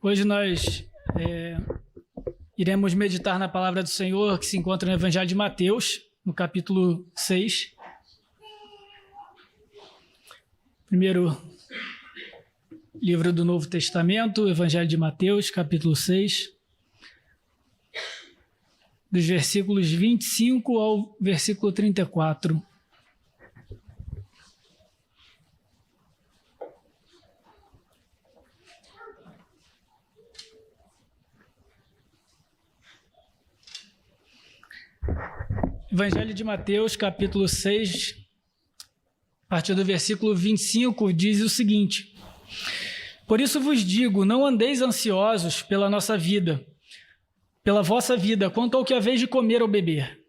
Hoje nós iremos meditar na palavra do Senhor que se encontra no Evangelho de Mateus, no capítulo 6. Primeiro livro do Novo Testamento, Evangelho de Mateus, capítulo 6, dos versículos 25 ao versículo 34. Evangelho de Mateus, capítulo 6, a partir do versículo 25, diz o seguinte: Por isso vos digo, não andeis ansiosos pela vossa vida, quanto ao que haveis de comer ou beber,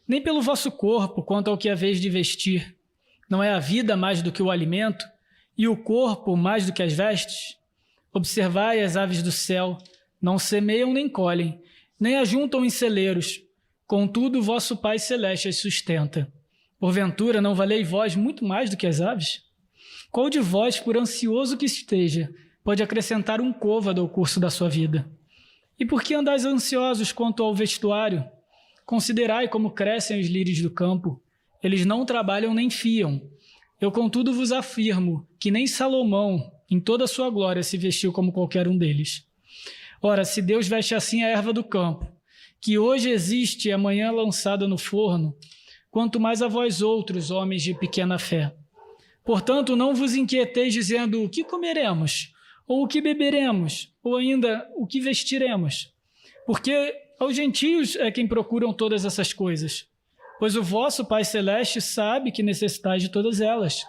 nem pelo vosso corpo, quanto ao que haveis de vestir. Não é a vida mais do que o alimento, e o corpo mais do que as vestes? Observai as aves do céu, não semeiam nem colhem, nem ajuntam em celeiros, contudo, o vosso Pai Celeste as sustenta. Porventura, não valeis vós muito mais do que as aves? Qual de vós, por ansioso que esteja, pode acrescentar um côvado ao curso da sua vida? E por que andais ansiosos quanto ao vestuário? Considerai como crescem os lírios do campo. Eles não trabalham nem fiam. Eu, contudo, vos afirmo que nem Salomão, em toda a sua glória, se vestiu como qualquer um deles. Ora, se Deus veste assim a erva do campo, que hoje existe e amanhã lançada no forno, quanto mais a vós outros, homens de pequena fé. Portanto, não vos inquieteis dizendo, o que comeremos? Ou o que beberemos? Ou ainda, o que vestiremos? Porque aos gentios é quem procuram todas essas coisas, pois o vosso Pai Celeste sabe que necessitais de todas elas.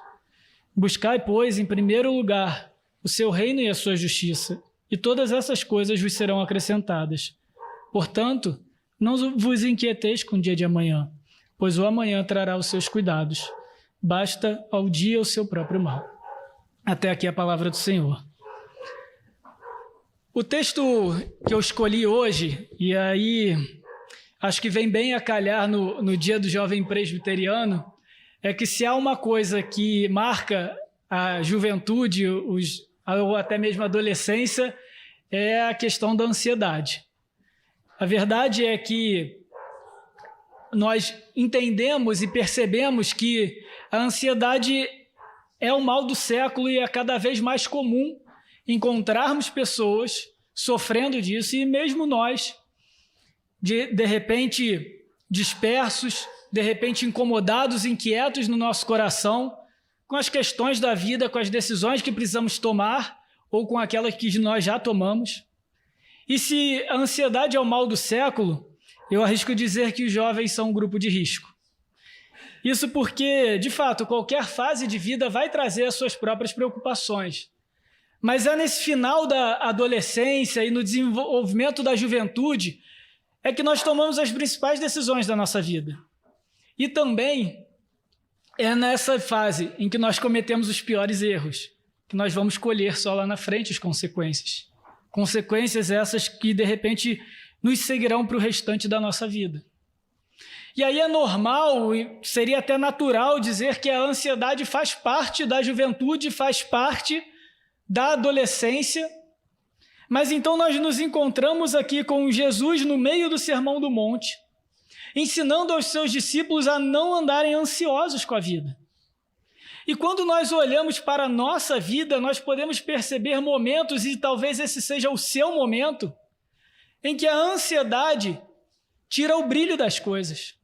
Buscai, pois, em primeiro lugar, o seu reino e a sua justiça, e todas essas coisas vos serão acrescentadas. Portanto, não vos inquieteis com o dia de amanhã, pois o amanhã trará os seus cuidados. Basta ao dia o seu próprio mal. Até aqui a palavra do Senhor. O texto que eu escolhi hoje, e aí acho que vem bem a calhar no dia do jovem presbiteriano, é que se há uma coisa que marca a juventude ou até mesmo a adolescência, é a questão da ansiedade. A verdade é que nós entendemos e percebemos que a ansiedade é o mal do século e é cada vez mais comum encontrarmos pessoas sofrendo disso e mesmo nós, de repente, dispersos, de repente incomodados, inquietos no nosso coração com as questões da vida, com as decisões que precisamos tomar ou com aquelas que nós já tomamos. E se a ansiedade é o mal do século, eu arrisco dizer que os jovens são um grupo de risco. Isso porque, de fato, qualquer fase de vida vai trazer as suas próprias preocupações. Mas é nesse final da adolescência e no desenvolvimento da juventude é que nós tomamos as principais decisões da nossa vida. E também é nessa fase em que nós cometemos os piores erros, que nós vamos colher só lá na frente as consequências. Consequências essas que, de repente, nos seguirão para o restante da nossa vida. E aí é normal, e seria até natural dizer que a ansiedade faz parte da juventude, faz parte da adolescência. Mas então nós nos encontramos aqui com Jesus no meio do Sermão do Monte, ensinando aos seus discípulos a não andarem ansiosos com a vida. E quando nós olhamos para a nossa vida, nós podemos perceber momentos, e talvez esse seja o seu momento, em que a ansiedade tira o brilho das coisas.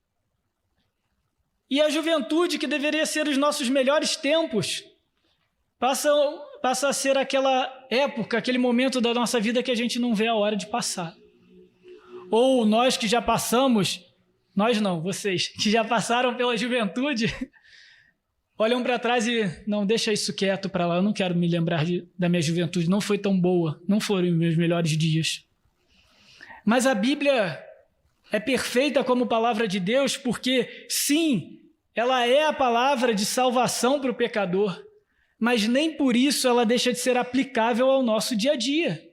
E a juventude, que deveria ser os nossos melhores tempos, passa a ser aquela época, aquele momento da nossa vida que a gente não vê a hora de passar. Ou nós que já passamos, nós não, vocês, que já passaram pela juventude, olham para trás e, não, deixa isso quieto para lá, eu não quero me lembrar da minha juventude, não foi tão boa, não foram os meus melhores dias. Mas a Bíblia é perfeita como palavra de Deus, porque, sim, ela é a palavra de salvação para o pecador, mas nem por isso ela deixa de ser aplicável ao nosso dia a dia.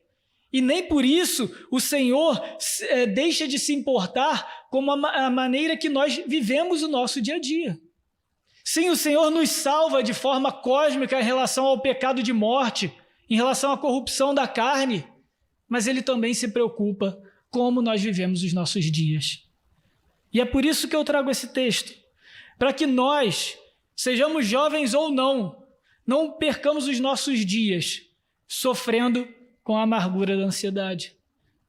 E nem por isso o Senhor deixa de se importar com a maneira que nós vivemos o nosso dia a dia. Sim, o Senhor nos salva de forma cósmica em relação ao pecado de morte em relação à corrupção da carne, mas ele também se preocupa como nós vivemos os nossos dias. E é por isso que eu trago esse texto, para que nós, sejamos jovens ou não percamos os nossos dias sofrendo com a amargura da ansiedade,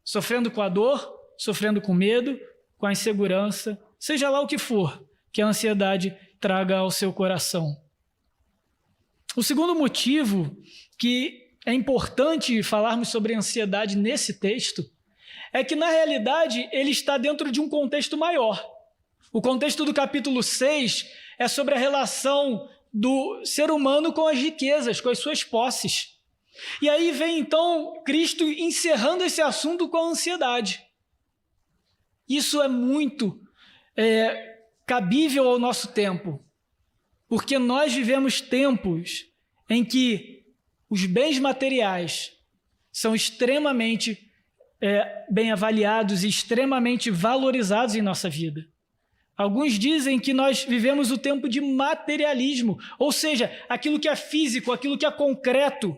sofrendo com a dor, sofrendo com medo, com a insegurança, seja lá o que for que a ansiedade traga ao seu coração. O segundo motivo que é importante falarmos sobre ansiedade nesse texto é que, na realidade, ele está dentro de um contexto maior. O contexto do capítulo 6 é sobre a relação do ser humano com as riquezas, com as suas posses. E aí vem, então, Cristo encerrando esse assunto com a ansiedade. Isso é muito cabível ao nosso tempo, porque nós vivemos tempos em que os bens materiais são extremamente bem avaliados e extremamente valorizados em nossa vida. Alguns dizem que nós vivemos o tempo de materialismo, ou seja, aquilo que é físico, aquilo que é concreto,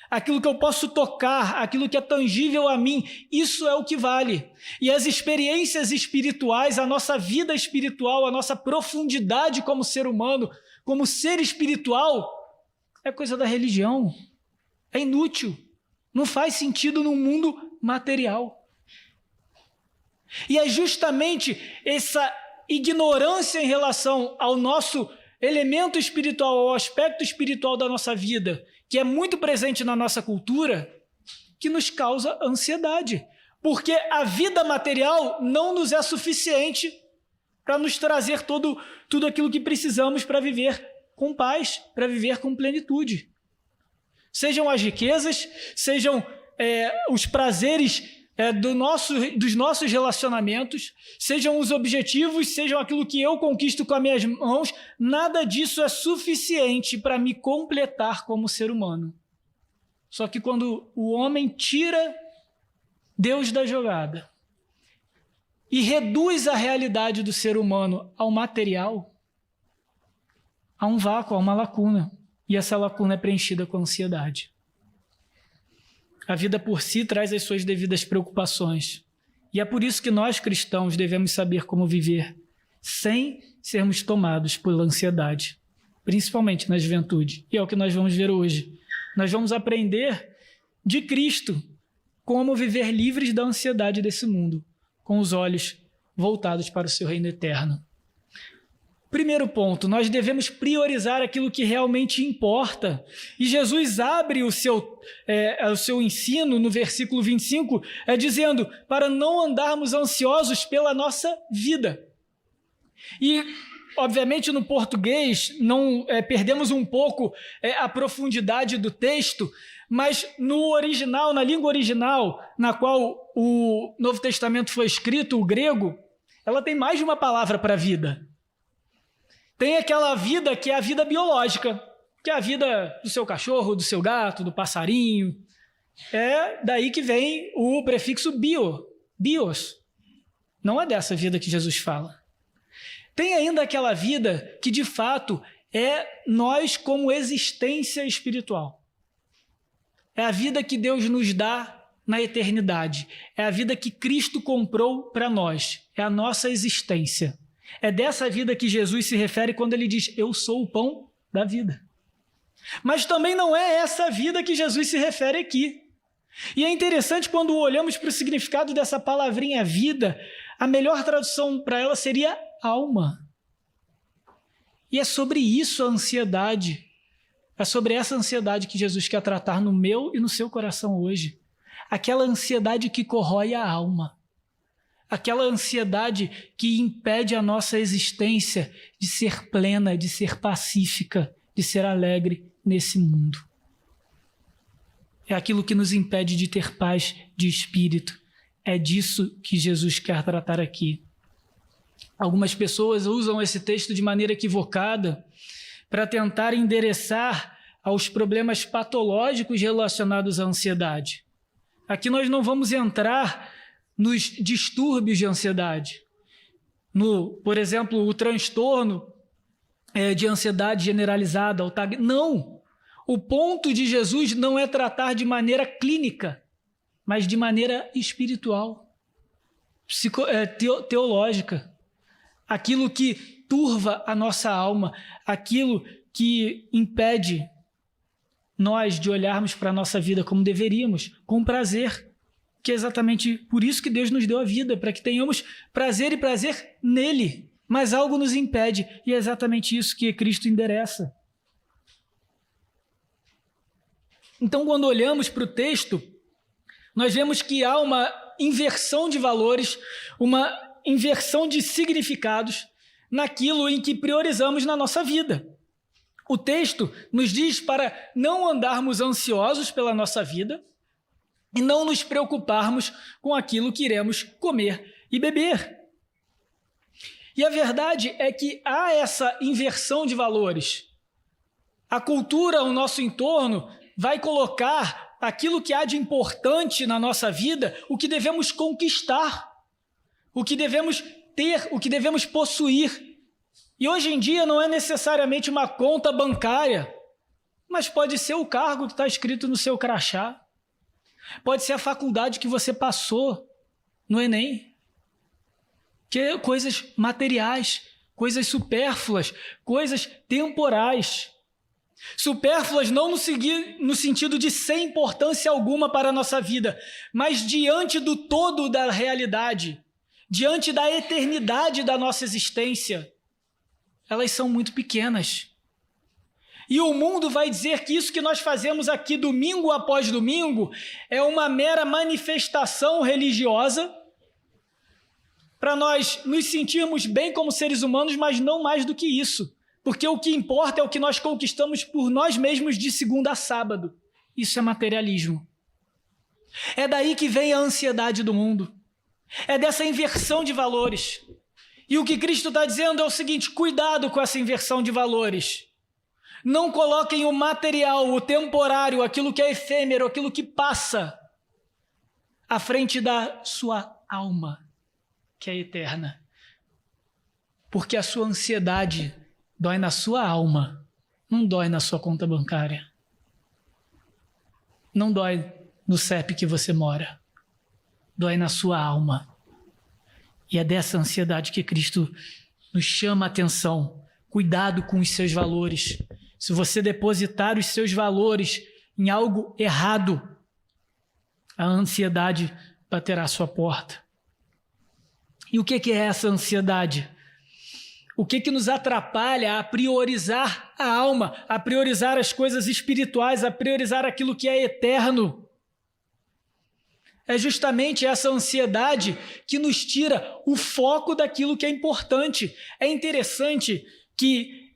aquilo que eu posso tocar, aquilo que é tangível a mim, isso é o que vale. E as experiências espirituais, a nossa vida espiritual, a nossa profundidade como ser humano, como ser espiritual, é coisa da religião, é inútil, não faz sentido no mundo material. E é justamente essa ignorância em relação ao nosso elemento espiritual, ao aspecto espiritual da nossa vida, que é muito presente na nossa cultura, que nos causa ansiedade. Porque a vida material não nos é suficiente para nos trazer tudo aquilo que precisamos para viver com paz, para viver com plenitude. Sejam as riquezas, sejam os prazeres dos nossos relacionamentos, sejam os objetivos, sejam aquilo que eu conquisto com as minhas mãos, nada disso é suficiente para me completar como ser humano. Só que quando o homem tira Deus da jogada e reduz a realidade do ser humano ao material, há um vácuo, há uma lacuna, e essa lacuna é preenchida com ansiedade. A vida por si traz as suas devidas preocupações. E é por isso que nós, cristãos, devemos saber como viver sem sermos tomados pela ansiedade, principalmente na juventude. E é o que nós vamos ver hoje. Nós vamos aprender de Cristo como viver livres da ansiedade desse mundo, com os olhos voltados para o seu reino eterno. Primeiro ponto, nós devemos priorizar aquilo que realmente importa. E Jesus abre o seu ensino no versículo 25, dizendo, para não andarmos ansiosos pela nossa vida. E, obviamente, no português, não perdemos um pouco a profundidade do texto, mas no original, na língua original, na qual o Novo Testamento foi escrito, o grego, ela tem mais de uma palavra para vida. Tem aquela vida que é a vida biológica, que é a vida do seu cachorro, do seu gato, do passarinho. É daí que vem o prefixo bios. Não é dessa vida que Jesus fala. Tem ainda aquela vida que, de fato, é nós como existência espiritual. É a vida que Deus nos dá na eternidade. É a vida que Cristo comprou para nós. É a nossa existência. É dessa vida que Jesus se refere quando ele diz, eu sou o pão da vida. Mas também não é essa vida que Jesus se refere aqui. E é interessante quando olhamos para o significado dessa palavrinha vida, a melhor tradução para ela seria alma. E é sobre isso a ansiedade. É sobre essa ansiedade que Jesus quer tratar no meu e no seu coração hoje. Aquela ansiedade que corrói a alma. Aquela ansiedade que impede a nossa existência de ser plena, de ser pacífica, de ser alegre nesse mundo. É aquilo que nos impede de ter paz de espírito. É disso que Jesus quer tratar aqui. Algumas pessoas usam esse texto de maneira equivocada para tentar endereçar aos problemas patológicos relacionados à ansiedade. Aqui nós não vamos entrar nos distúrbios de ansiedade. Por exemplo, o transtorno de ansiedade generalizada, o TAG. Não! O ponto de Jesus não é tratar de maneira clínica, mas de maneira espiritual, teológica. Aquilo que turva a nossa alma, aquilo que impede nós de olharmos para a nossa vida como deveríamos, com prazer, que é exatamente por isso que Deus nos deu a vida, para que tenhamos prazer e prazer nele, mas algo nos impede, e é exatamente isso que Cristo endereça. Então, quando olhamos para o texto, nós vemos que há uma inversão de valores, uma inversão de significados naquilo em que priorizamos na nossa vida. O texto nos diz para não andarmos ansiosos pela nossa vida e não nos preocuparmos com aquilo que iremos comer e beber. E a verdade é que há essa inversão de valores. A cultura ao nosso entorno vai colocar aquilo que há de importante na nossa vida, o que devemos conquistar, o que devemos ter, o que devemos possuir. E hoje em dia não é necessariamente uma conta bancária, mas pode ser o cargo que está escrito no seu crachá, pode ser a faculdade que você passou no Enem, que é coisas materiais, coisas supérfluas, coisas temporais. Supérfluas não no sentido de sem importância alguma para a nossa vida, mas diante do todo da realidade, diante da eternidade da nossa existência, elas são muito pequenas. E o mundo vai dizer que isso que nós fazemos aqui domingo após domingo é uma mera manifestação religiosa para nós nos sentirmos bem como seres humanos, mas não mais do que isso. Porque o que importa é o que nós conquistamos por nós mesmos de segunda a sábado. Isso é materialismo. É daí que vem a ansiedade do mundo. É dessa inversão de valores. E o que Cristo está dizendo é o seguinte: cuidado com essa inversão de valores. Não coloquem o material, o temporário, aquilo que é efêmero, aquilo que passa, à frente da sua alma, que é eterna. Porque a sua ansiedade dói na sua alma, não dói na sua conta bancária. Não dói no CEP que você mora. Dói na sua alma. E é dessa ansiedade que Cristo nos chama a atenção. Cuidado com os seus valores. Se você depositar os seus valores em algo errado, a ansiedade baterá à sua porta. E o que é essa ansiedade? O que nos atrapalha a priorizar a alma, a priorizar as coisas espirituais, a priorizar aquilo que é eterno? É justamente essa ansiedade que nos tira o foco daquilo que é importante. É interessante que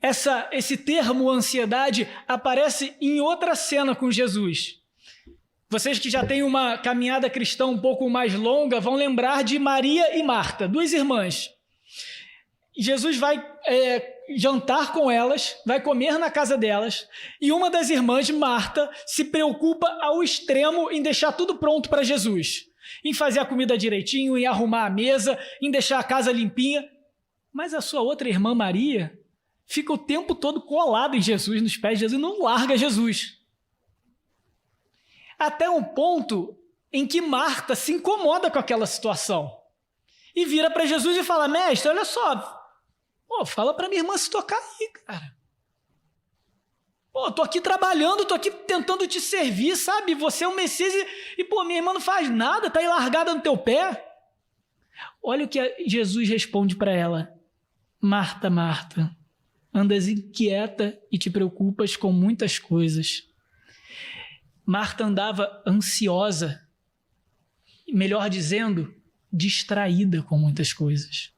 esse termo ansiedade aparece em outra cena com Jesus. Vocês que já têm uma caminhada cristã um pouco mais longa vão lembrar de Maria e Marta, duas irmãs. Jesus vai jantar com elas, vai comer na casa delas, e uma das irmãs, Marta, se preocupa ao extremo em deixar tudo pronto para Jesus, em fazer a comida direitinho, em arrumar a mesa, em deixar a casa limpinha. Mas a sua outra irmã, Maria, fica o tempo todo colada em Jesus, nos pés de Jesus, e não larga Jesus. Até um ponto em que Marta se incomoda com aquela situação e vira para Jesus e fala: mestre, olha só, fala para minha irmã se tocar aí, cara. Tô aqui trabalhando, tô aqui tentando te servir, sabe? Você é um Messias e minha irmã não faz nada, tá aí largada no teu pé. Olha o que Jesus responde para ela: Marta, Marta, andas inquieta e te preocupas com muitas coisas. Marta andava ansiosa, melhor dizendo, distraída com muitas coisas.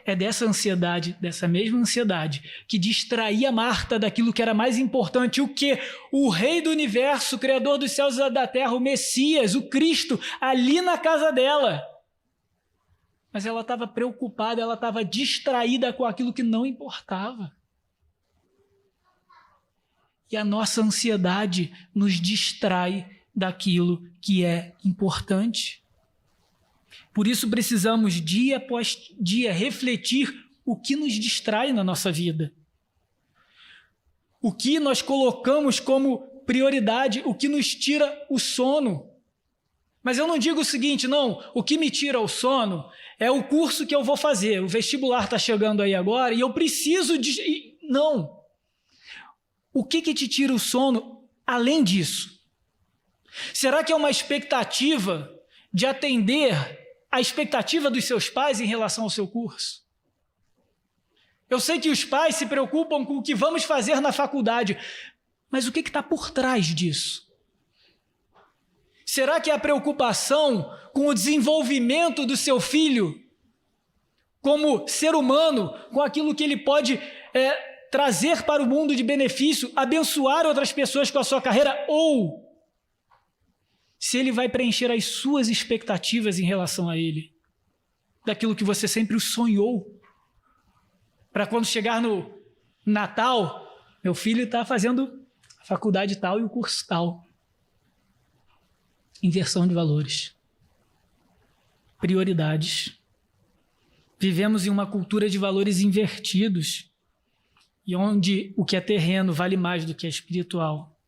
É dessa ansiedade, dessa mesma ansiedade, que distraía Marta daquilo que era mais importante. O quê? O Rei do Universo, o Criador dos céus e da terra, o Messias, o Cristo, ali na casa dela. Mas ela estava preocupada, ela estava distraída com aquilo que não importava. E a nossa ansiedade nos distrai daquilo que é importante. Por isso precisamos, dia após dia, refletir o que nos distrai na nossa vida. o que nós colocamos como prioridade, o que nos tira o sono. Mas eu não digo o seguinte, não, o que me tira o sono é o curso que eu vou fazer, o vestibular está chegando aí agora e eu preciso de... Não. O que te tira o sono além disso? Será que é uma expectativa de atender a expectativa dos seus pais em relação ao seu curso? Eu sei que os pais se preocupam com o que vamos fazer na faculdade, mas o que está por trás disso? Será que é a preocupação com o desenvolvimento do seu filho como ser humano, com aquilo que ele pode trazer para o mundo de benefício, abençoar outras pessoas com a sua carreira, ou se ele vai preencher as suas expectativas em relação a ele, daquilo que você sempre sonhou, para quando chegar no Natal, meu filho está fazendo a faculdade tal e o curso tal. Inversão de valores, prioridades. Vivemos em uma cultura de valores invertidos e onde o que é terreno vale mais do que é espiritual.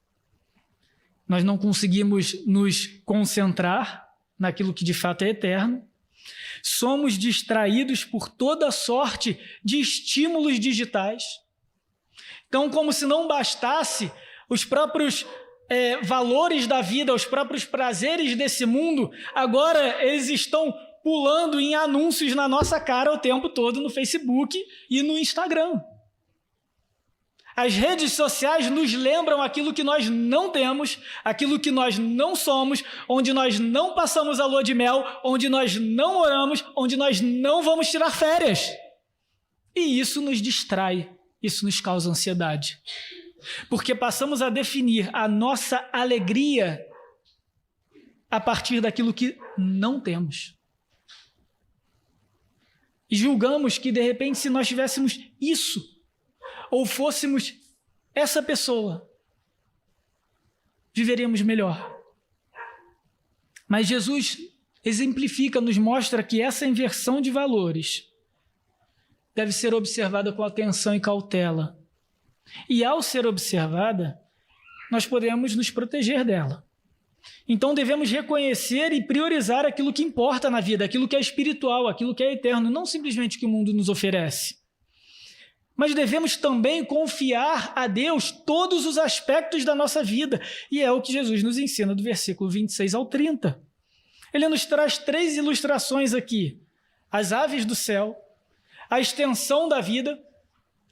Nós não conseguimos nos concentrar naquilo que de fato é eterno. Somos distraídos por toda sorte de estímulos digitais. Então, como se não bastasse os próprios valores da vida, os próprios prazeres desse mundo, agora eles estão pulando em anúncios na nossa cara o tempo todo no Facebook e no Instagram. As redes sociais nos lembram aquilo que nós não temos, aquilo que nós não somos, onde nós não passamos a lua de mel, onde nós não moramos, onde nós não vamos tirar férias. E isso nos distrai, isso nos causa ansiedade. Porque passamos a definir a nossa alegria a partir daquilo que não temos. E julgamos que, de repente, se nós tivéssemos isso, ou fôssemos essa pessoa, viveríamos melhor. Mas Jesus exemplifica, nos mostra que essa inversão de valores deve ser observada com atenção e cautela. E ao ser observada, nós podemos nos proteger dela. Então devemos reconhecer e priorizar aquilo que importa na vida, aquilo que é espiritual, aquilo que é eterno, não simplesmente o que o mundo nos oferece. Mas devemos também confiar a Deus todos os aspectos da nossa vida. E é o que Jesus nos ensina do versículo 26 ao 30. Ele nos traz 3 ilustrações aqui. As aves do céu, a extensão da vida,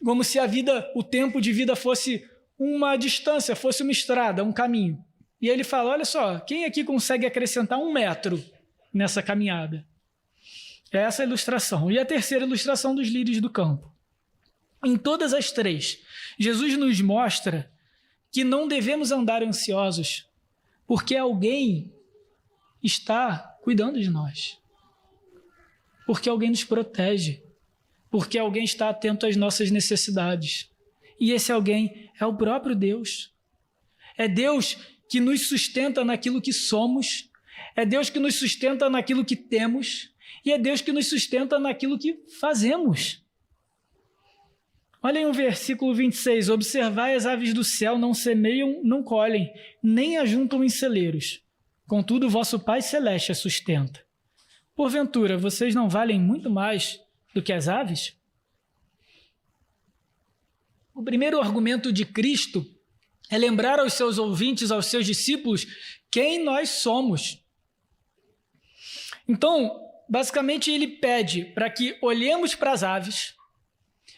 como se a vida, o tempo de vida fosse uma distância, fosse uma estrada, um caminho. E ele fala, olha só, quem aqui consegue acrescentar 1 metro nessa caminhada? É essa a ilustração. E a terceira ilustração dos lírios do campo. Em todas as 3, Jesus nos mostra que não devemos andar ansiosos, porque alguém está cuidando de nós, porque alguém nos protege, porque alguém está atento às nossas necessidades. E esse alguém é o próprio Deus. É Deus que nos sustenta naquilo que somos, é Deus que nos sustenta naquilo que temos, e é Deus que nos sustenta naquilo que fazemos. Olhem o versículo 26, observai as aves do céu, não semeiam, não colhem, nem ajuntam em celeiros. Contudo, vosso Pai Celeste as sustenta. Porventura, vocês não valem muito mais do que as aves? O primeiro argumento de Cristo é lembrar aos seus ouvintes, aos seus discípulos, quem nós somos. Então, basicamente, ele pede para que olhemos para as aves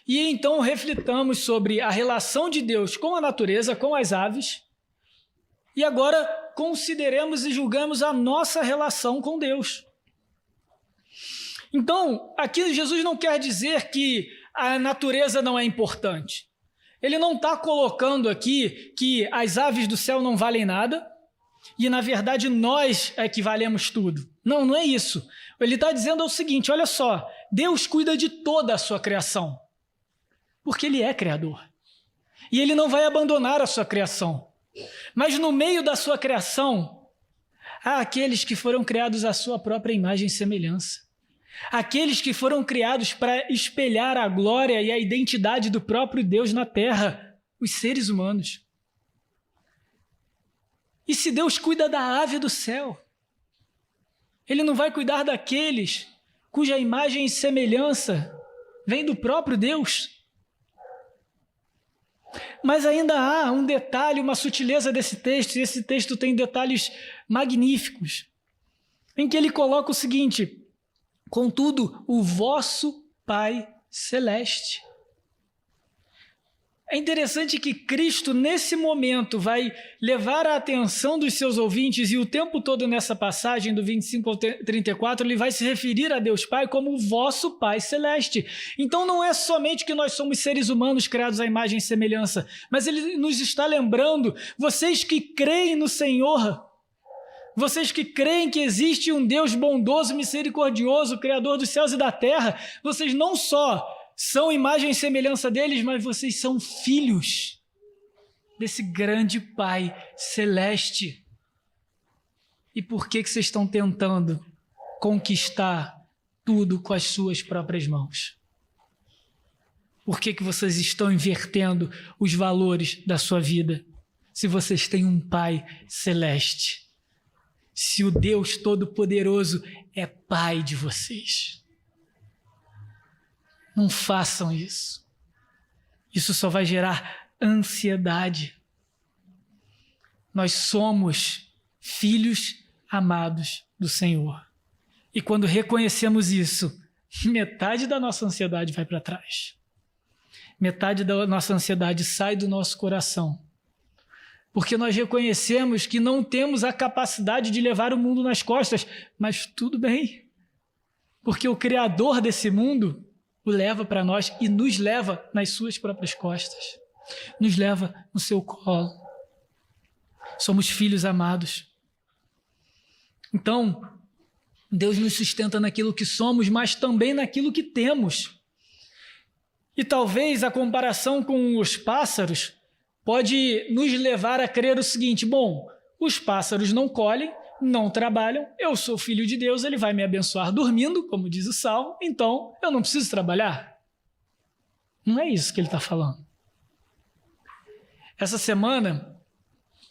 e então reflitamos sobre a relação de Deus com a natureza, com as aves, e agora consideremos e julgamos a nossa relação com Deus. Então, aqui Jesus não quer dizer que a natureza não é importante. Ele não está colocando aqui que as aves do céu não valem nada e, na verdade, nós é que valemos tudo. Não, não é isso. Ele está dizendo o seguinte, olha só, Deus cuida de toda a sua criação, porque Ele é Criador. E Ele não vai abandonar a sua criação. Mas no meio da sua criação, há aqueles que foram criados à sua própria imagem e semelhança. Aqueles que foram criados para espelhar a glória e a identidade do próprio Deus na terra. os seres humanos. E se Deus cuida da ave do céu, Ele não vai cuidar daqueles cuja imagem e semelhança vem do próprio Deus? Mas ainda há um detalhe, uma sutileza desse texto, e esse texto tem detalhes magníficos, em que ele coloca o seguinte: contudo, o vosso Pai Celeste. É interessante que Cristo, nesse momento, vai levar a atenção dos seus ouvintes, e o tempo todo nessa passagem, do 25 ao 34, ele vai se referir a Deus Pai como o vosso Pai Celeste. Então não é somente que nós somos seres humanos criados à imagem e semelhança, mas ele nos está lembrando, vocês que creem no Senhor, vocês que creem que existe um Deus bondoso, misericordioso, Criador dos céus e da terra, vocês não só são imagem e semelhança deles, mas vocês são filhos desse grande Pai Celeste. E por que vocês estão tentando conquistar tudo com as suas próprias mãos? Por que vocês estão invertendo os valores da sua vida, se vocês têm um Pai Celeste? Se o Deus Todo-Poderoso é Pai de vocês. Não façam isso. Isso só vai gerar ansiedade. Nós somos filhos amados do Senhor. E quando reconhecemos isso, metade da nossa ansiedade vai para trás. Metade da nossa ansiedade sai do nosso coração. Porque nós reconhecemos que não temos a capacidade de levar o mundo nas costas, mas tudo bem. Porque o Criador desse mundo o leva para nós e nos leva nas suas próprias costas. Nos leva no seu colo. Somos filhos amados. Então, Deus nos sustenta naquilo que somos, mas também naquilo que temos. E talvez a comparação com os pássaros pode nos levar a crer o seguinte: bom, os pássaros não colhem, não trabalham, eu sou filho de Deus, Ele vai me abençoar dormindo, como diz o Salmo, então eu não preciso trabalhar. Não é isso que ele está falando. Essa semana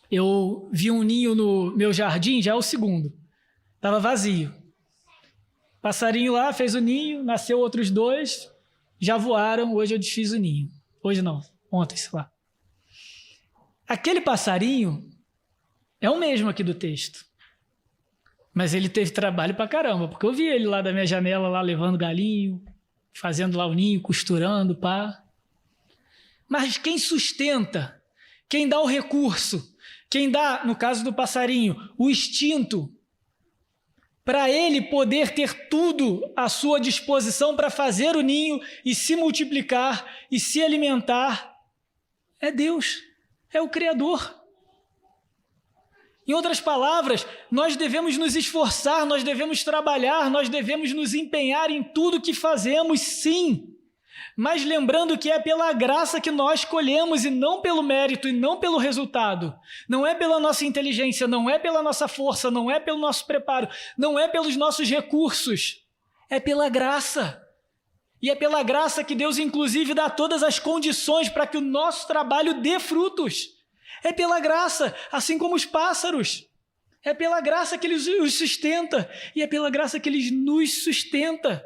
eu vi um ninho no meu jardim, já é o segundo, estava vazio. Passarinho lá fez o ninho, nasceu outros 2, já voaram, hoje eu desfiz o ninho. Hoje não, ontem, sei lá. Aquele passarinho é o mesmo aqui do texto. Mas ele teve trabalho pra caramba, porque eu vi ele lá da minha janela, lá levando galinho, fazendo lá o ninho, costurando, pá. Mas quem sustenta, quem dá o recurso, quem dá, no caso do passarinho, o instinto, para ele poder ter tudo à sua disposição para fazer o ninho e se multiplicar e se alimentar, é Deus, é o Criador. Em outras palavras, nós devemos nos esforçar, nós devemos trabalhar, nós devemos nos empenhar em tudo que fazemos, sim. Mas lembrando que é pela graça que nós colhemos e não pelo mérito e não pelo resultado. Não é pela nossa inteligência, não é pela nossa força, não é pelo nosso preparo, não é pelos nossos recursos. É pela graça. E é pela graça que Deus, inclusive, dá todas as condições para que o nosso trabalho dê frutos. É pela graça, assim como os pássaros. É pela graça que Ele os sustenta. E é pela graça que Ele nos sustenta.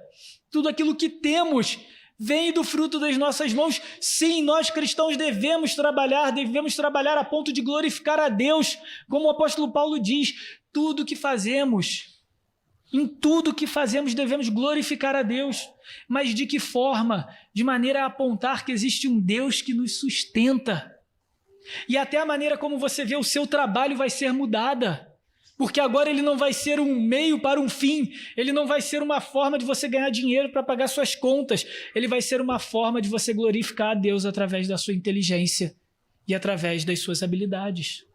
Tudo aquilo que temos vem do fruto das nossas mãos. Sim, nós cristãos devemos trabalhar a ponto de glorificar a Deus. Como o apóstolo Paulo diz, tudo que fazemos, em tudo que fazemos devemos glorificar a Deus. Mas de que forma? De maneira a apontar que existe um Deus que nos sustenta. E até a maneira como você vê o seu trabalho vai ser mudada, porque agora ele não vai ser um meio para um fim, ele não vai ser uma forma de você ganhar dinheiro para pagar suas contas, ele vai ser uma forma de você glorificar a Deus através da sua inteligência e através das suas habilidades.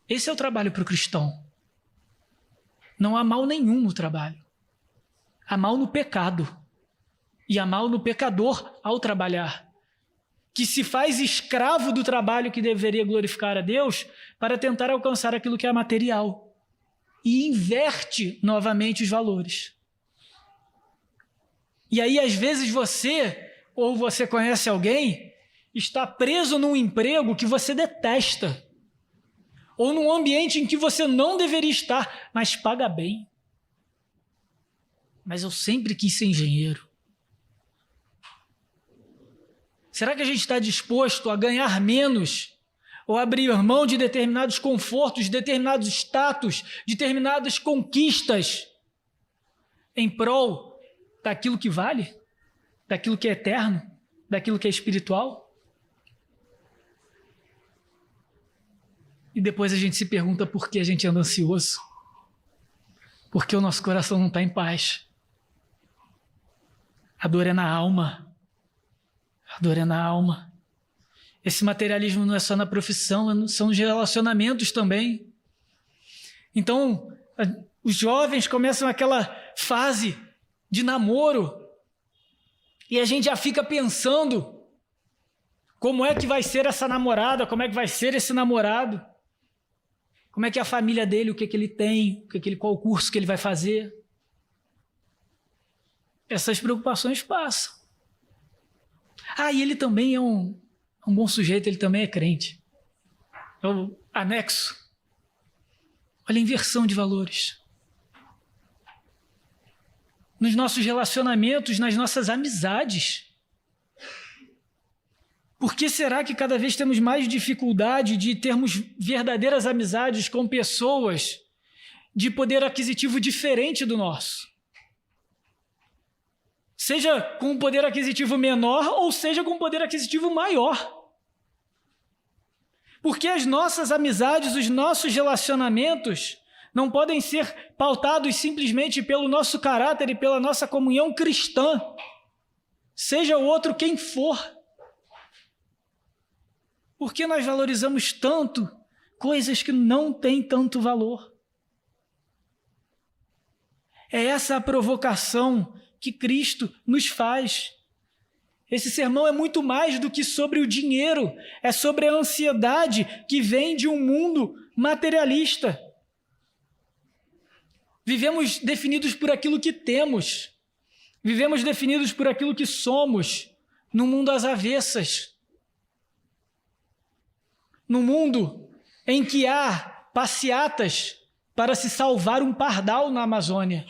Esse é o trabalho para o cristão. Não há mal nenhum no trabalho, há mal no pecado e há mal no pecador ao trabalhar, que se faz escravo do trabalho que deveria glorificar a Deus para tentar alcançar aquilo que é material e inverte novamente os valores. E aí, às vezes, você conhece alguém está preso num emprego que você detesta, ou num ambiente em que você não deveria estar, mas paga bem. Mas eu sempre quis ser engenheiro. Será que a gente está disposto a ganhar menos, ou abrir mão de determinados confortos, de determinados status, de determinadas conquistas, em prol daquilo que vale, daquilo que é eterno, daquilo que é espiritual? E depois a gente se pergunta por que a gente anda ansioso. Porque o nosso coração não está em paz. A dor é na alma. A dor é na alma. Esse materialismo não é só na profissão, são os relacionamentos também. Então, os jovens começam aquela fase de namoro e a gente já fica pensando como é que vai ser essa namorada, como é que vai ser esse namorado. Como é que é a família dele, o que ele tem, qual o curso que ele vai fazer. Essas preocupações passam. E ele também é um bom sujeito, ele também é crente. É o anexo. Olha a inversão de valores. Nos nossos relacionamentos, nas nossas amizades. Por que será que cada vez temos mais dificuldade de termos verdadeiras amizades com pessoas de poder aquisitivo diferente do nosso? Seja com um poder aquisitivo menor ou seja com um poder aquisitivo maior. Porque as nossas amizades, os nossos relacionamentos não podem ser pautados simplesmente pelo nosso caráter e pela nossa comunhão cristã. Seja o outro quem for. Por que nós valorizamos tanto coisas que não têm tanto valor? É essa a provocação que Cristo nos faz. Esse sermão é muito mais do que sobre o dinheiro, é sobre a ansiedade que vem de um mundo materialista. Vivemos definidos por aquilo que temos, vivemos definidos por aquilo que somos, num mundo às avessas. No mundo em que há passeatas para se salvar um pardal na Amazônia,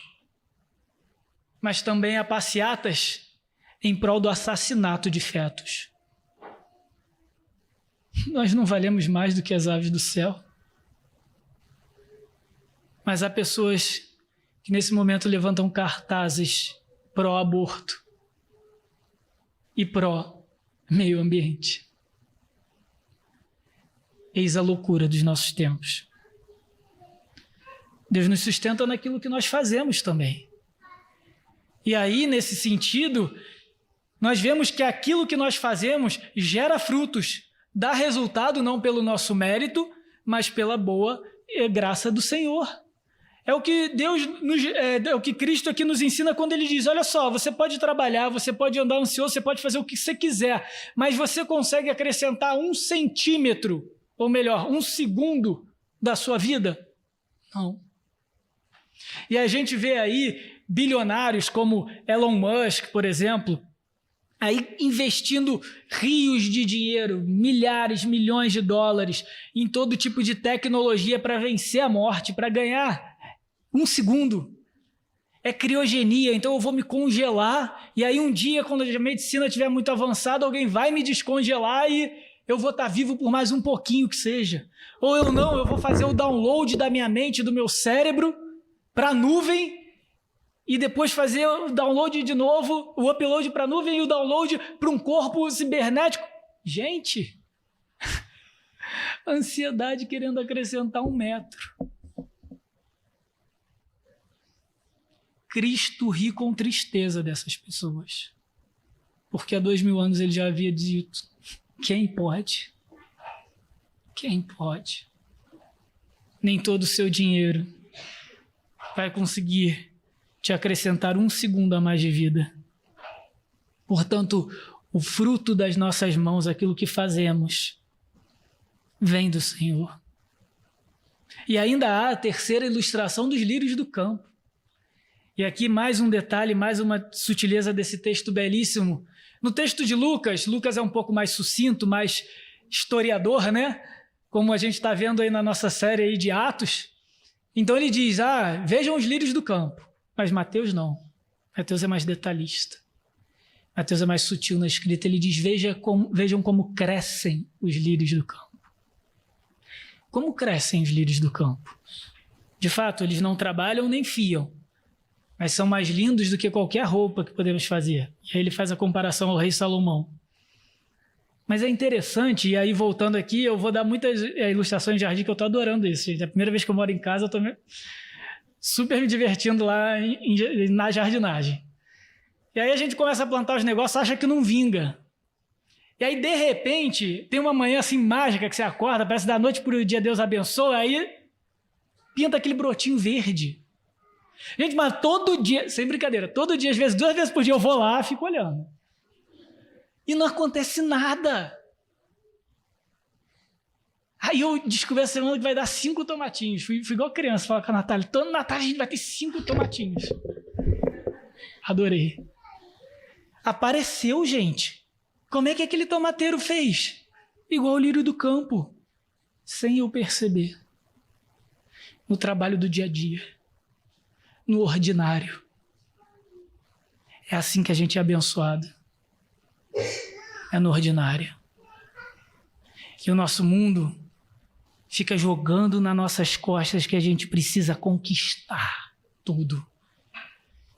mas também há passeatas em prol do assassinato de fetos. Nós não valemos mais do que as aves do céu. Mas há pessoas que nesse momento levantam cartazes pró-aborto e pró-meio ambiente. Eis a loucura dos nossos tempos. Deus nos sustenta naquilo que nós fazemos também. E aí, nesse sentido, nós vemos que aquilo que nós fazemos gera frutos, dá resultado não pelo nosso mérito, mas pela boa graça do Senhor. É o que é o que Cristo aqui nos ensina quando ele diz: olha só, você pode trabalhar, você pode andar ansioso, você pode fazer o que você quiser, mas você consegue acrescentar 1 centímetro, ou melhor, 1 segundo da sua vida? Não. E a gente vê aí bilionários como Elon Musk, por exemplo, aí investindo rios de dinheiro, milhares, milhões de dólares em todo tipo de tecnologia para vencer a morte, para ganhar 1 segundo. É criogenia, então eu vou me congelar e aí um dia, quando a medicina estiver muito avançada, alguém vai me descongelar e eu vou estar vivo por mais um pouquinho que seja. Ou eu vou fazer o download da minha mente, do meu cérebro, para a nuvem e depois fazer o download de novo, o upload para a nuvem e o download para um corpo cibernético. Gente, ansiedade querendo acrescentar 1 metro. Cristo ri com tristeza dessas pessoas, porque há 2000 anos ele já havia dito: quem pode? Quem pode? Nem todo o seu dinheiro vai conseguir te acrescentar 1 segundo a mais de vida. Portanto, o fruto das nossas mãos, aquilo que fazemos, vem do Senhor. E ainda há a terceira ilustração dos lírios do campo. E aqui mais um detalhe, mais uma sutileza desse texto belíssimo. No texto de Lucas, Lucas é um pouco mais sucinto, mais historiador, né? Como a gente está vendo aí na nossa série aí de Atos. Então ele diz, vejam os lírios do campo. Mas Mateus não. Mateus é mais detalhista. Mateus é mais sutil na escrita. Ele diz, vejam como crescem os lírios do campo. Como crescem os lírios do campo? De fato, eles não trabalham nem fiam, mas são mais lindos do que qualquer roupa que podemos fazer. E aí ele faz a comparação ao rei Salomão. Mas é interessante, e aí voltando aqui, eu vou dar muitas ilustrações de jardim, que eu estou adorando isso. É a primeira vez que eu moro em casa, eu estou super me divertindo lá na jardinagem. E aí a gente começa a plantar os negócios, acha que não vinga. E aí, de repente, tem uma manhã assim mágica que você acorda, parece da noite para o dia Deus abençoa, aí pinta aquele brotinho verde. Gente, mas todo dia, sem brincadeira, todo dia, às vezes, 2 vezes por dia eu vou lá e fico olhando. E não acontece nada. Aí eu descobri essa semana que vai dar 5 tomatinhos. Fui igual criança, falar com a Natália. Todo Natal a gente vai ter 5 tomatinhos. Adorei. Apareceu, gente. Como é que aquele tomateiro fez? Igual o lírio do campo. Sem eu perceber. No trabalho do dia a dia. No ordinário. É assim que a gente é abençoado. É no ordinário. E o nosso mundo fica jogando nas nossas costas que a gente precisa conquistar tudo.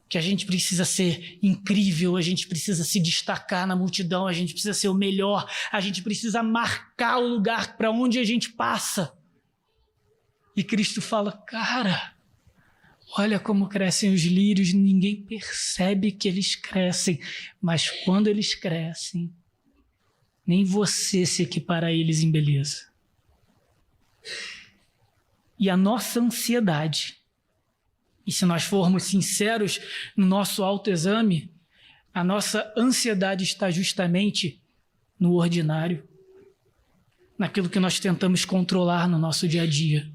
Que a gente precisa ser incrível, a gente precisa se destacar na multidão, a gente precisa ser o melhor, a gente precisa marcar o lugar para onde a gente passa. E Cristo fala, cara, olha como crescem os lírios, ninguém percebe que eles crescem, mas quando eles crescem, nem você se equipara a eles em beleza. E a nossa ansiedade, e se nós formos sinceros no nosso autoexame, a nossa ansiedade está justamente no ordinário, naquilo que nós tentamos controlar no nosso dia a dia.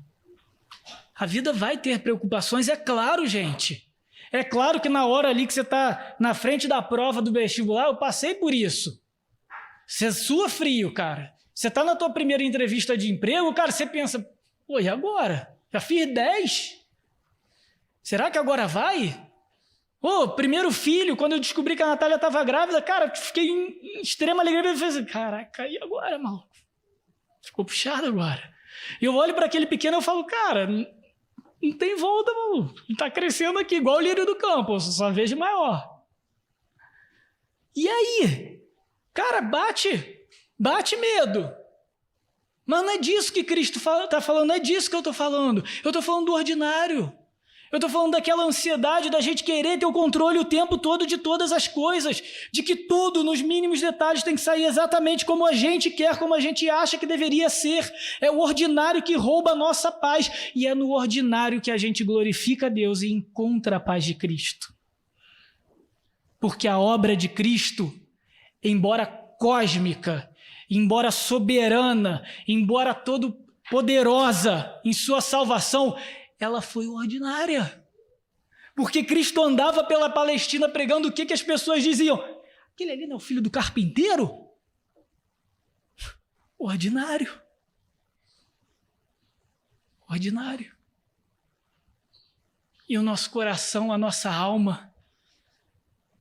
A vida vai ter preocupações, é claro, gente. É claro que na hora ali que você está na frente da prova do vestibular, eu passei por isso. Você sua frio, cara. Você está na tua primeira entrevista de emprego, cara, você pensa, pô, e agora? Já fiz 10. Será que agora vai? Primeiro filho, quando eu descobri que a Natália estava grávida, cara, fiquei em extrema alegria. Eu falei, caraca, e agora, maluco? Ficou puxado agora. E eu olho para aquele pequeno e falo, cara, não tem volta, maluco. Ele está crescendo aqui, igual o lírio do campo, eu só vejo maior. E aí? Cara, bate medo. Mas não é disso que Cristo está falando, não é disso que eu estou falando. Eu estou falando do ordinário. Eu estou falando daquela ansiedade da gente querer ter o controle o tempo todo de todas as coisas, de que tudo, nos mínimos detalhes, tem que sair exatamente como a gente quer, como a gente acha que deveria ser. É o ordinário que rouba a nossa paz, e é no ordinário que a gente glorifica a Deus e encontra a paz de Cristo. Porque a obra de Cristo, embora cósmica, embora soberana, embora todo-poderosa em sua salvação, ela foi ordinária. Porque Cristo andava pela Palestina pregando o que as pessoas diziam? Aquele ali não é o filho do carpinteiro? Ordinário. Ordinário. E o nosso coração, a nossa alma,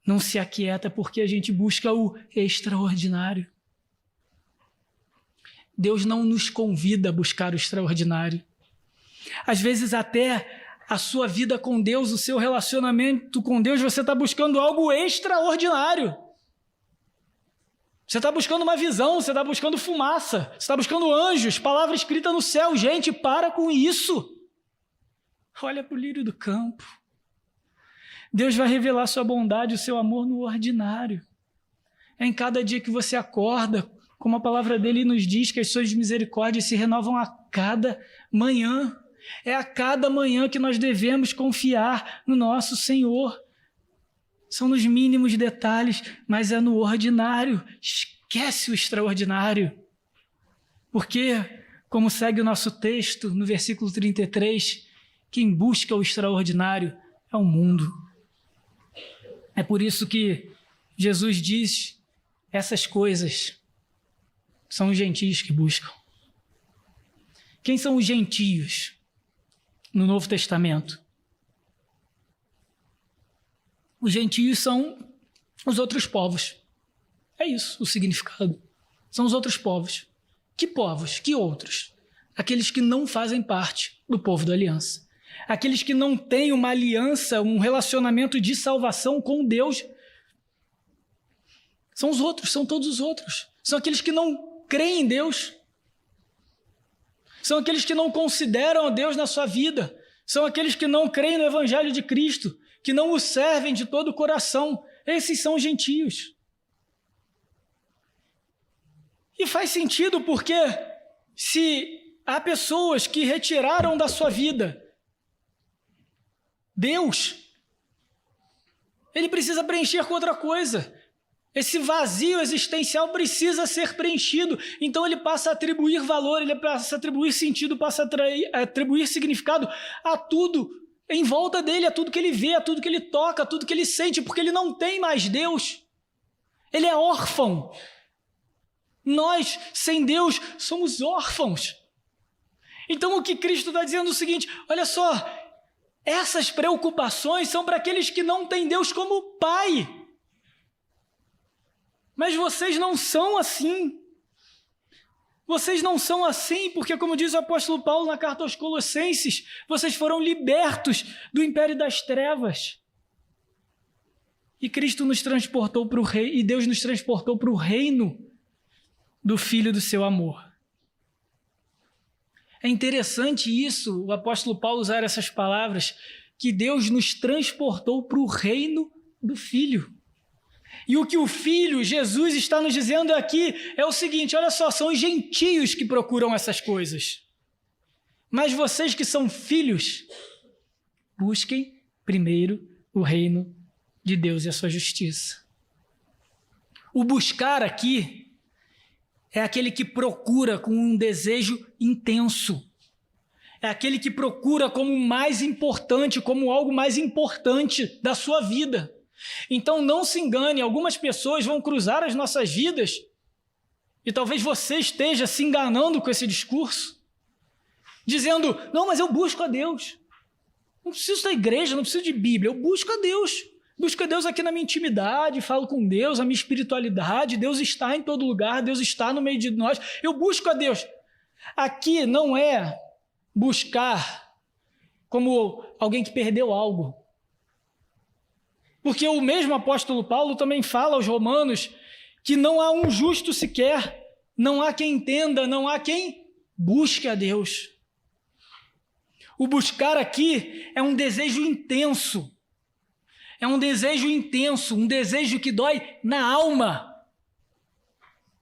não se aquieta porque a gente busca o extraordinário. Deus não nos convida a buscar o extraordinário. Às vezes até a sua vida com Deus, o seu relacionamento com Deus, você está buscando algo extraordinário. Você está buscando uma visão, você está buscando fumaça, você está buscando anjos, palavra escrita no céu. Gente, para com isso. Olha para o lírio do campo. Deus vai revelar sua bondade, o seu amor no ordinário. É em cada dia que você acorda, como a palavra dele nos diz, que as suas misericórdias se renovam a cada manhã. É a cada manhã que nós devemos confiar no nosso Senhor. São nos mínimos detalhes, mas é no ordinário. Esquece o extraordinário. Porque, como segue o nosso texto, no versículo 33, quem busca o extraordinário é o mundo, É por isso que Jesus diz: essas coisas são os gentios que buscam. Quem são os gentios no Novo Testamento? Os gentios são os outros povos. É isso o significado. São os outros povos. Que povos? Que outros? Aqueles que não fazem parte do povo da aliança. Aqueles que não têm uma aliança, um relacionamento de salvação com Deus. São os outros, são todos os outros. São aqueles que não creem em Deus. São aqueles que não consideram a Deus na sua vida. São aqueles que não creem no Evangelho de Cristo, que não o servem de todo o coração. Esses são os gentios. E faz sentido porque se há pessoas que retiraram da sua vida Deus, ele precisa preencher com outra coisa. Esse vazio existencial precisa ser preenchido. Então ele passa a atribuir valor, ele passa a atribuir sentido, passa a atribuir significado a tudo em volta dele, a tudo que ele vê, a tudo que ele toca, a tudo que ele sente, porque ele não tem mais Deus. Ele é órfão. Nós, sem Deus, somos órfãos. Então o que Cristo está dizendo é o seguinte: olha só, essas preocupações são para aqueles que não têm Deus como Pai. Mas vocês não são assim. Vocês não são assim porque, como diz o apóstolo Paulo na carta aos Colossenses, vocês foram libertos do império das trevas. E Cristo nos transportou para o reino, e Deus nos transportou para o reino do Filho do seu amor. É interessante isso, o apóstolo Paulo usar essas palavras, que Deus nos transportou para o reino do Filho. E o que o Filho, Jesus, está nos dizendo aqui é o seguinte: olha só, são os gentios que procuram essas coisas. Mas vocês que são filhos, busquem primeiro o reino de Deus e a sua justiça. O buscar aqui é aquele que procura com um desejo intenso. É aquele que procura como mais importante, como algo mais importante da sua vida. Então não se engane, algumas pessoas vão cruzar as nossas vidas e talvez você esteja se enganando com esse discurso, dizendo: não, mas eu busco a Deus. Não preciso da igreja, não preciso de Bíblia, eu busco a Deus. Busco a Deus aqui na minha intimidade, falo com Deus, a minha espiritualidade, Deus está em todo lugar, Deus está no meio de nós, eu busco a Deus. Aqui não é buscar como alguém que perdeu algo. Porque o mesmo apóstolo Paulo também fala aos romanos que não há um justo sequer, não há quem entenda, não há quem busque a Deus. O buscar aqui é um desejo intenso. É um desejo intenso, um desejo que dói na alma.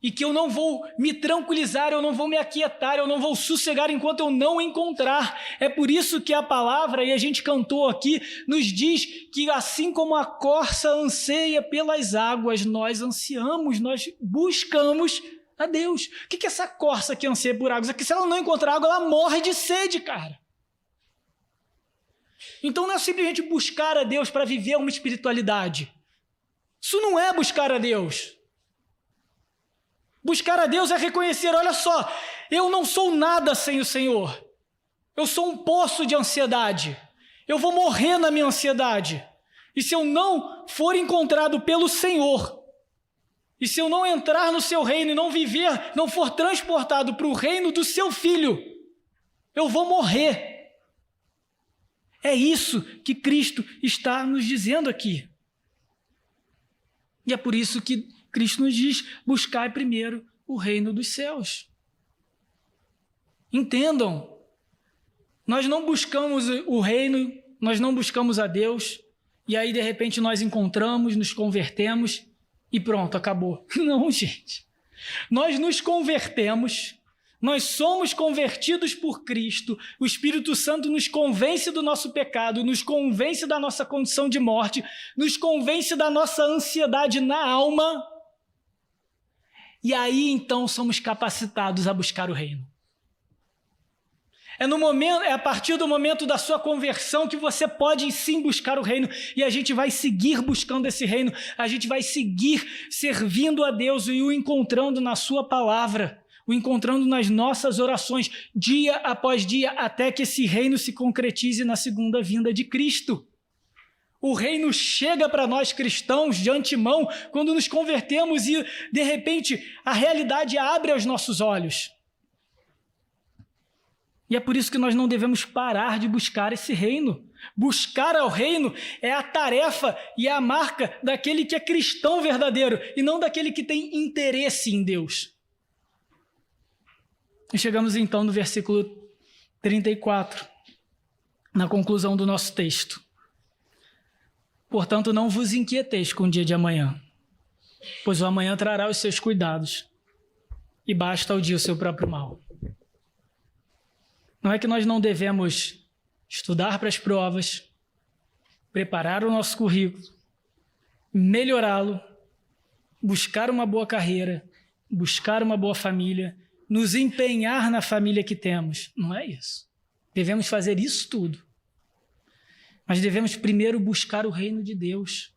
E que eu não vou me tranquilizar, eu não vou me aquietar, eu não vou sossegar enquanto eu não encontrar. É por isso que a palavra, e a gente cantou aqui, nos diz que assim como a corça anseia pelas águas, nós ansiamos, nós buscamos a Deus. O que é essa corça que anseia por águas? É que se ela não encontrar água, ela morre de sede, cara. Então não é simplesmente buscar a Deus para viver uma espiritualidade. Isso não é buscar a Deus. Buscar a Deus é reconhecer: olha só, eu não sou nada sem o Senhor. Eu sou um poço de ansiedade. Eu vou morrer na minha ansiedade. E se eu não for encontrado pelo Senhor, e se eu não entrar no seu reino e não viver, não for transportado para o reino do seu Filho, eu vou morrer. É isso que Cristo está nos dizendo aqui. E é por isso que Cristo nos diz: buscai primeiro o reino dos céus. Entendam, nós não buscamos o reino, nós não buscamos a Deus, e aí de repente nós encontramos, nos convertemos e pronto, acabou. Não, gente. Nós nos convertemos, nós somos convertidos por Cristo, o Espírito Santo nos convence do nosso pecado, nos convence da nossa condição de morte, nos convence da nossa ansiedade na alma, e aí então somos capacitados a buscar o reino. É a partir do momento da sua conversão que você pode sim buscar o reino, e a gente vai seguir buscando esse reino, a gente vai seguir servindo a Deus e o encontrando na sua palavra, o encontrando nas nossas orações, dia após dia, até que esse reino se concretize na segunda vinda de Cristo. O reino chega para nós cristãos de antemão quando nos convertemos e, de repente, a realidade abre aos nossos olhos. E é por isso que nós não devemos parar de buscar esse reino. Buscar ao reino é a tarefa e a marca daquele que é cristão verdadeiro e não daquele que tem interesse em Deus. E chegamos então no versículo 34, na conclusão do nosso texto. Portanto, não vos inquieteis com o dia de amanhã, pois o amanhã trará os seus cuidados, e basta ao dia o seu próprio mal. Não é que nós não devemos estudar para as provas, preparar o nosso currículo, melhorá-lo, buscar uma boa carreira, buscar uma boa família, nos empenhar na família que temos. Não é isso. Devemos fazer isso tudo. Mas devemos primeiro buscar o reino de Deus.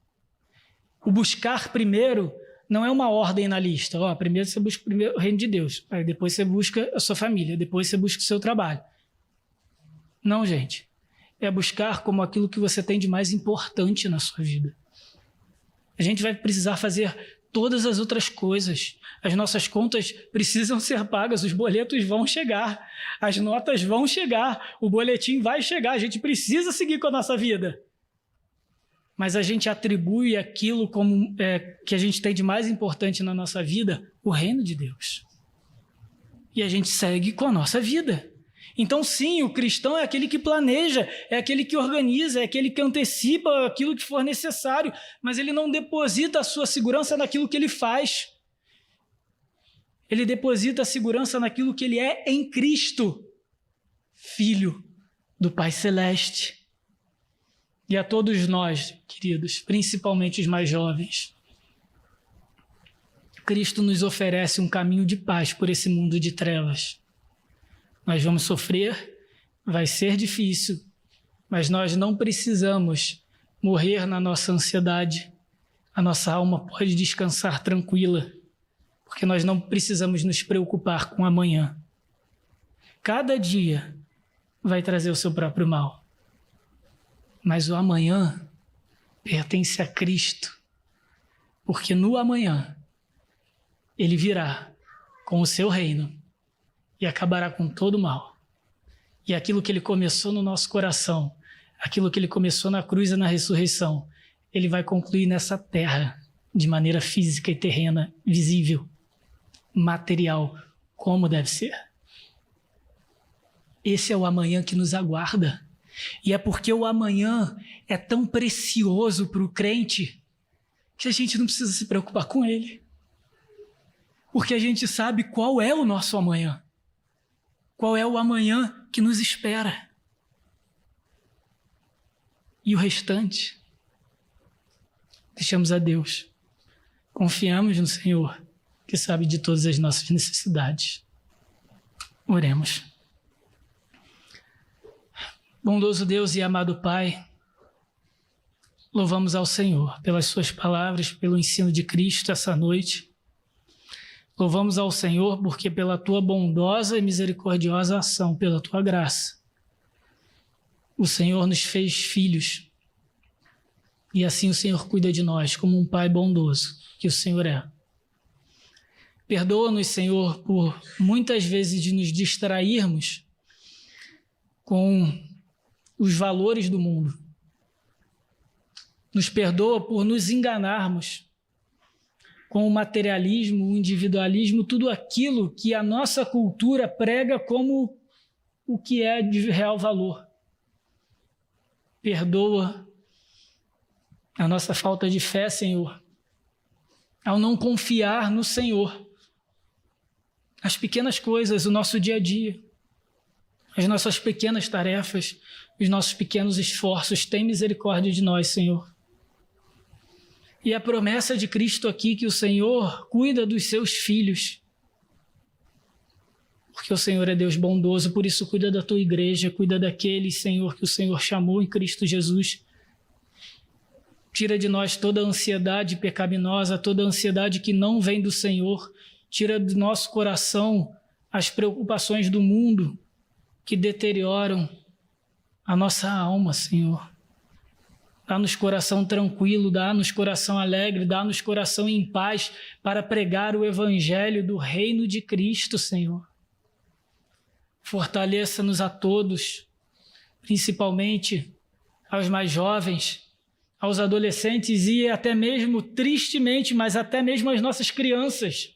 O buscar primeiro não é uma ordem na lista. Primeiro você busca o reino de Deus, aí depois você busca a sua família, depois você busca o seu trabalho. Não, gente. É buscar como aquilo que você tem de mais importante na sua vida. A gente vai precisar fazer todas as outras coisas. As nossas contas precisam ser pagas, os boletos vão chegar, as notas vão chegar, o boletim vai chegar, a gente precisa seguir com a nossa vida. Mas a gente atribui aquilo como que a gente tem de mais importante na nossa vida, o reino de Deus. E a gente segue com a nossa vida. Então, sim, o cristão é aquele que planeja, é aquele que organiza, é aquele que antecipa aquilo que for necessário, mas ele não deposita a sua segurança naquilo que ele faz. Ele deposita a segurança naquilo que ele é em Cristo, Filho do Pai Celeste. E a todos nós, queridos, principalmente os mais jovens, Cristo nos oferece um caminho de paz por esse mundo de trevas. Nós vamos sofrer, vai ser difícil, mas nós não precisamos morrer na nossa ansiedade. A nossa alma pode descansar tranquila, porque nós não precisamos nos preocupar com amanhã. Cada dia vai trazer o seu próprio mal, mas o amanhã pertence a Cristo, porque no amanhã ele virá com o seu reino e acabará com todo o mal. E aquilo que ele começou no nosso coração, aquilo que ele começou na cruz e na ressurreição, ele vai concluir nessa terra, de maneira física e terrena, visível, material, como deve ser. Esse é o amanhã que nos aguarda. E é porque o amanhã é tão precioso para o crente que a gente não precisa se preocupar com ele. Porque a gente sabe qual é o nosso amanhã. Qual é o amanhã que nos espera? E o restante, deixamos a Deus. Confiamos no Senhor, que sabe de todas as nossas necessidades. Oremos. Bondoso Deus e amado Pai, louvamos ao Senhor pelas suas palavras, pelo ensino de Cristo essa noite. Louvamos ao Senhor porque pela tua bondosa e misericordiosa ação, pela tua graça, o Senhor nos fez filhos. E assim o Senhor cuida de nós como um Pai bondoso que o Senhor é. Perdoa-nos, Senhor, por muitas vezes de nos distrairmos com os valores do mundo. Nos perdoa por nos enganarmos com o materialismo, o individualismo, tudo aquilo que a nossa cultura prega como o que é de real valor. Perdoa a nossa falta de fé, Senhor, ao não confiar no Senhor. As pequenas coisas, o nosso dia a dia, as nossas pequenas tarefas, os nossos pequenos esforços, tem misericórdia de nós, Senhor. E a promessa de Cristo aqui, que o Senhor cuida dos seus filhos. porque o Senhor é Deus bondoso, por isso cuida da tua igreja, cuida daqueles, Senhor, que o Senhor chamou em Cristo Jesus. Tira de nós toda a ansiedade pecaminosa, toda a ansiedade que não vem do Senhor. Tira do nosso coração as preocupações do mundo que deterioram a nossa alma, Senhor. Dá-nos coração tranquilo, dá-nos coração alegre, dá-nos coração em paz para pregar o evangelho do reino de Cristo, Senhor. Fortaleça-nos a todos, principalmente aos mais jovens, aos adolescentes e até mesmo, tristemente, mas até mesmo as nossas crianças,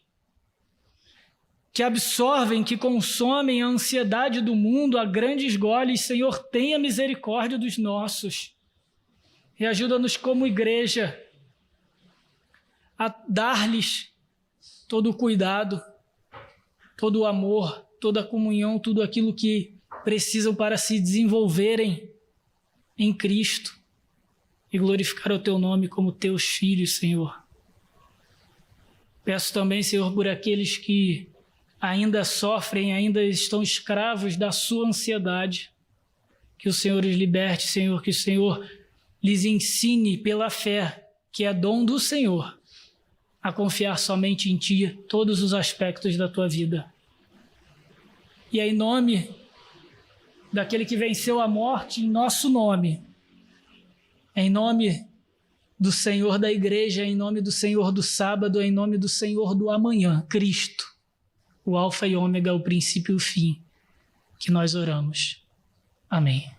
que absorvem, que consomem a ansiedade do mundo a grandes goles. Senhor, tenha misericórdia dos nossos e ajuda-nos como igreja a dar-lhes todo o cuidado, todo o amor, toda a comunhão, tudo aquilo que precisam para se desenvolverem em Cristo e glorificar o Teu nome como Teus filhos, Senhor. Peço também, Senhor, por aqueles que ainda sofrem, ainda estão escravos da sua ansiedade, que o Senhor os liberte, Senhor, que o Senhor lhes ensine pela fé, que é dom do Senhor, a confiar somente em Ti todos os aspectos da tua vida. E é em nome daquele que venceu a morte, em nosso nome, em nome do Senhor da igreja, em nome do Senhor do sábado, em nome do Senhor do amanhã, Cristo, o alfa e ômega, o princípio e o fim, que nós oramos. Amém.